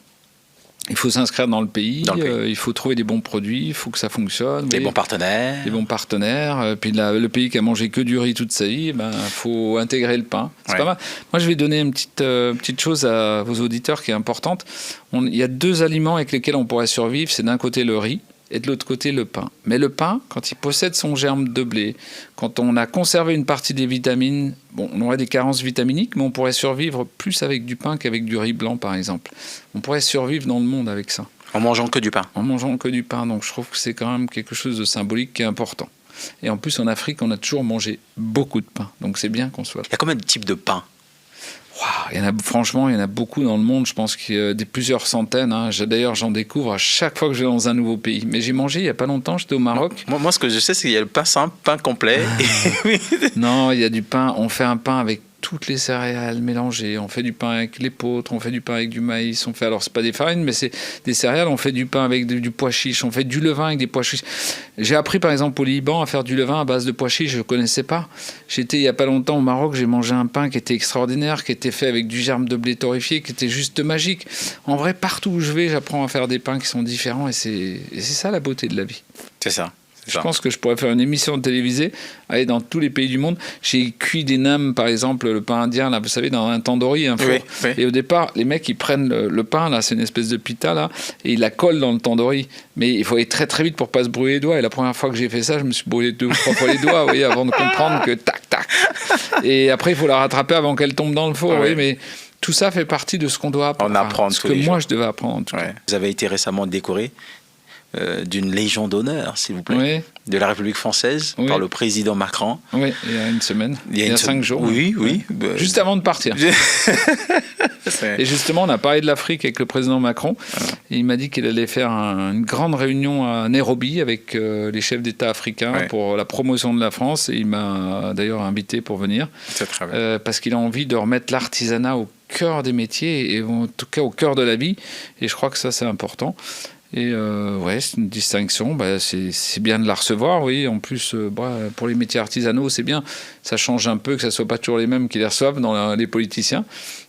il faut s'inscrire dans le pays, il faut trouver des bons produits, il faut que ça fonctionne. Des bons partenaires. Des bons partenaires. Puis le pays qui a mangé que du riz toute sa vie, il faut intégrer le pain. C'est pas mal. Moi, je vais donner une petite chose à vos auditeurs qui est importante. Il y a 2 aliments avec lesquels on pourrait survivre. C'est d'un côté le riz et de l'autre côté le pain. Mais le pain, quand il possède son germe de blé, quand on a conservé une partie des vitamines, on aurait des carences vitaminiques, mais on pourrait survivre plus avec du pain qu'avec du riz blanc, par exemple. On pourrait survivre dans le monde avec ça. En mangeant que du pain. En mangeant que du pain. Donc je trouve que c'est quand même quelque chose de symbolique qui est important. Et en plus, en Afrique, on a toujours mangé beaucoup de pain. Donc c'est bien qu'on soit... Il y a combien de types de pain? Franchement, il y en a beaucoup dans le monde. Je pense qu'il y a plusieurs centaines. D'ailleurs, j'en découvre à chaque fois que je vais dans un nouveau pays. Mais j'ai mangé il n'y a pas longtemps, j'étais au Maroc. Moi, ce que je sais, c'est qu'il y a le pain simple, pain complet. Non, il y a du pain. On fait un pain avec toutes les céréales mélangées. On fait du pain avec l'épeautre, on fait du pain avec du maïs. Alors, c'est pas des farines, mais c'est des céréales. On fait du pain avec du pois chiche. On fait du levain avec des pois chiches. J'ai appris, par exemple, au Liban à faire du levain à base de pois chiches. Je ne connaissais pas. J'étais il n'y a pas longtemps au Maroc. J'ai mangé un pain qui était extraordinaire, qui était fait avec du germe de blé torréfié, qui était juste magique. En vrai, partout où je vais, j'apprends à faire des pains qui sont différents. Et c'est ça la beauté de la vie. C'est ça. Je pense que je pourrais faire une émission télévisée, aller dans tous les pays du monde. J'ai cuit des nams, par exemple, le pain indien, là, vous savez, dans un tandoori, un four. Oui. Et au départ, les mecs, ils prennent le pain, là, c'est une espèce de pita, là, et ils la collent dans le tandoori. Mais il faut aller très très vite pour pas se brûler les doigts. Et la première fois que j'ai fait ça, je me suis brûlé 2 ou 3 fois les doigts, vous voyez, avant de comprendre que tac, tac. Et après, il faut la rattraper avant qu'elle tombe dans le four, vous voyez, mais... Tout ça fait partie de ce qu'on doit apprendre. On apprend ce que moi, je devais apprendre, en tout cas. Vous avez été récemment décoré d'une Légion d'honneur, s'il vous plaît, Oui, de la République française par le président Macron. oui, il y a une semaine. Il y a 5 jours. Oui, oui. Juste avant de partir. Et justement, on a parlé de l'Afrique avec le président Macron. Et il m'a dit qu'il allait faire une grande réunion à Nairobi avec les chefs d'État africains pour la promotion de la France. Et il m'a d'ailleurs invité pour venir. C'est très bien. Parce qu'il a envie de remettre l'artisanat au cœur des métiers et en tout cas au cœur de la vie. Et je crois que ça, c'est important. Et c'est une distinction, c'est bien de la recevoir, oui. En plus, pour les métiers artisanaux, c'est bien. Ça change un peu que ça ne soit pas toujours les mêmes qui les reçoivent dans les politiciens.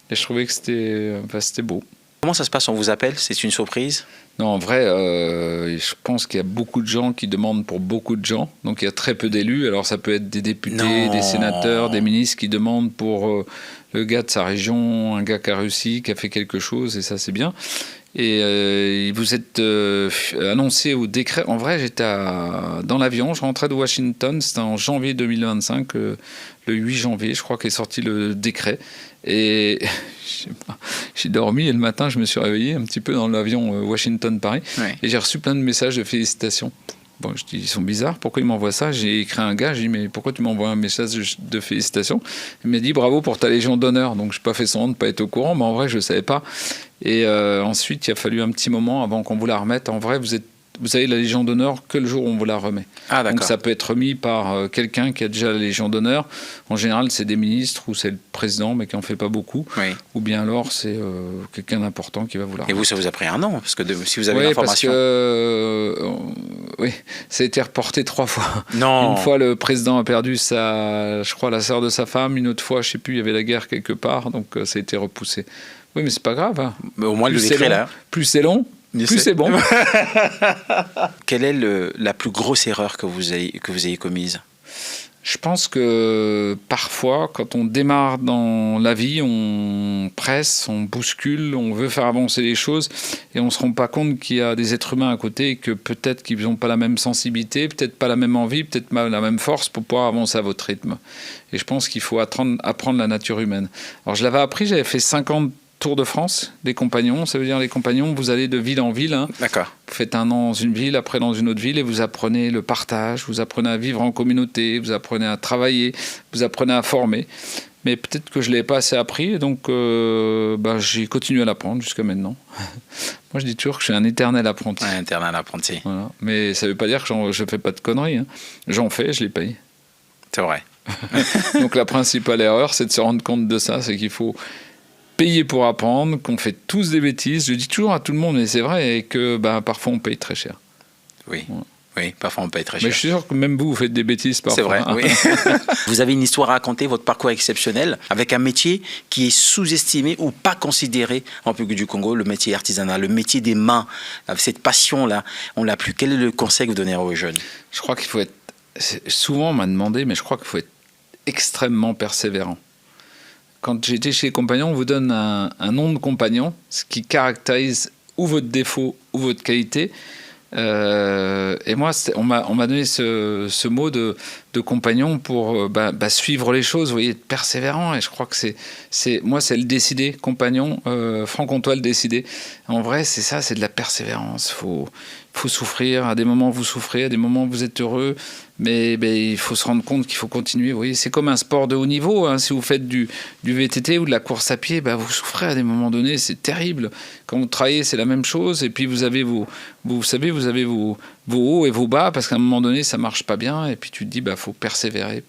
Et je trouvais que c'était beau. Comment ça se passe? On vous appelle? C'est une surprise? Non, en vrai, je pense qu'il y a beaucoup de gens qui demandent pour beaucoup de gens. Donc il y a très peu d'élus. Alors ça peut être des députés, des sénateurs, des ministres qui demandent pour le gars de sa région, un gars qui a réussi, qui a fait quelque chose, et ça c'est bien. Et vous êtes annoncé au décret. En vrai, j'étais dans l'avion, je rentrais de Washington, c'était en janvier 2025, le 8 janvier, je crois qu'est sorti le décret. Et je sais pas, j'ai dormi et le matin, je me suis réveillé un petit peu dans l'avion Washington-Paris. Et j'ai reçu plein de messages de félicitations. Bon, je dis, ils sont bizarres, pourquoi ils m'envoient ça? J'ai écrit à un gars, j'ai dit, mais pourquoi tu m'envoies un message de félicitations? Il m'a dit, bravo pour ta Légion d'honneur. Donc, je n'ai pas fait semblant de ne pas être au courant, mais en vrai, je ne savais pas. Et ensuite, il a fallu un petit moment avant qu'on vous la remette. En vrai, vous avez la Légion d'honneur que le jour où on vous la remet. Ah, d'accord. Donc ça peut être remis par quelqu'un qui a déjà la Légion d'honneur. En général, c'est des ministres ou c'est le président, mais qui n'en fait pas beaucoup. Oui. Ou bien alors, c'est quelqu'un d'important qui va vous la remettre. Et vous, ça vous a pris un an? Parce que si vous avez l'information... Oui, ça a été reporté 3 fois. Non. Une fois, le président a perdu, je crois, la sœur de sa femme. Une autre fois, je ne sais plus, il y avait la guerre quelque part. Donc ça a été repoussé. Oui, mais c'est pas grave. Hein. Mais au moins, le décret là. Plus c'est long, plus c'est bon. Quelle est la plus grosse erreur que vous ayez commise? Je pense que parfois, quand on démarre dans la vie, on presse, on bouscule, on veut faire avancer les choses et on ne se rend pas compte qu'il y a des êtres humains à côté et que peut-être qu'ils n'ont pas la même sensibilité, peut-être pas la même envie, peut-être pas la même force pour pouvoir avancer à votre rythme. Et je pense qu'il faut apprendre la nature humaine. Alors je l'avais appris, j'avais fait 50 Tour de France, les compagnons. Ça veut dire les compagnons, vous allez de ville en ville. Hein. D'accord. Vous faites un an dans une ville, après dans une autre ville, et vous apprenez le partage, vous apprenez à vivre en communauté, vous apprenez à travailler, vous apprenez à former. Mais peut-être que je ne l'ai pas assez appris, et donc j'ai continué à l'apprendre jusqu'à maintenant. Moi, je dis toujours que je suis un éternel apprenti. Un éternel apprenti. Voilà. Mais ça ne veut pas dire que je ne fais pas de conneries. Hein. J'en fais, je les paye. C'est vrai. Donc la principale erreur, c'est de se rendre compte de ça, c'est qu'il faut payer pour apprendre, qu'on fait tous des bêtises. Je dis toujours à tout le monde, mais c'est vrai, et que parfois on paye très cher. Oui. Ouais. Oui, parfois on paye très cher. Mais je suis sûr que même vous faites des bêtises parfois. C'est vrai, oui. Vous avez une histoire à raconter, votre parcours exceptionnel, avec un métier qui est sous-estimé ou pas considéré en République du Congo, le métier artisanal, le métier des mains, avec cette passion-là, on l'a plus. Quel est le conseil que vous donnez aux jeunes? Je crois qu'il faut être... Souvent on m'a demandé, mais je crois qu'il faut être extrêmement persévérant. Quand j'étais chez les compagnons, on vous donne un nom de compagnon, ce qui caractérise ou votre défaut ou votre qualité. Et moi, on m'a donné ce mot de compagnon pour suivre les choses, vous voyez, être persévérant. Et je crois que c'est le décider, compagnon, franc-comtois le décider. En vrai, c'est ça, c'est de la persévérance. Faut souffrir. À des moments, vous souffrez, à des moments, vous êtes heureux. Mais il faut se rendre compte qu'il faut continuer. Vous voyez, c'est comme un sport de haut niveau. Hein. Si vous faites du VTT ou de la course à pied, vous souffrez à des moments donnés. C'est terrible. Quand vous travaillez, c'est la même chose. Et puis, vous avez vos hauts et vos bas, parce qu'à un moment donné, ça marche pas bien. Et puis, tu te dis, faut persévérer.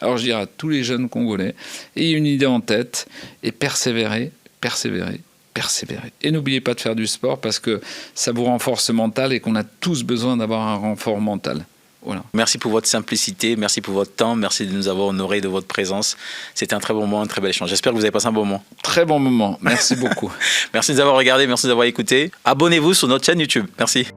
Alors, je dirais à tous les jeunes Congolais, ayez une idée en tête et persévérer. Et n'oubliez pas de faire du sport parce que ça vous renforce mental et qu'on a tous besoin d'avoir un renfort mental. Voilà. Merci pour votre simplicité, merci pour votre temps, merci de nous avoir honorés de votre présence. C'était un très bon moment, un très bel échange. J'espère que vous avez passé un bon moment. Très bon moment, merci beaucoup. Merci de nous avoir regardés, merci de nous avoir écoutés. Abonnez-vous sur notre chaîne YouTube. Merci.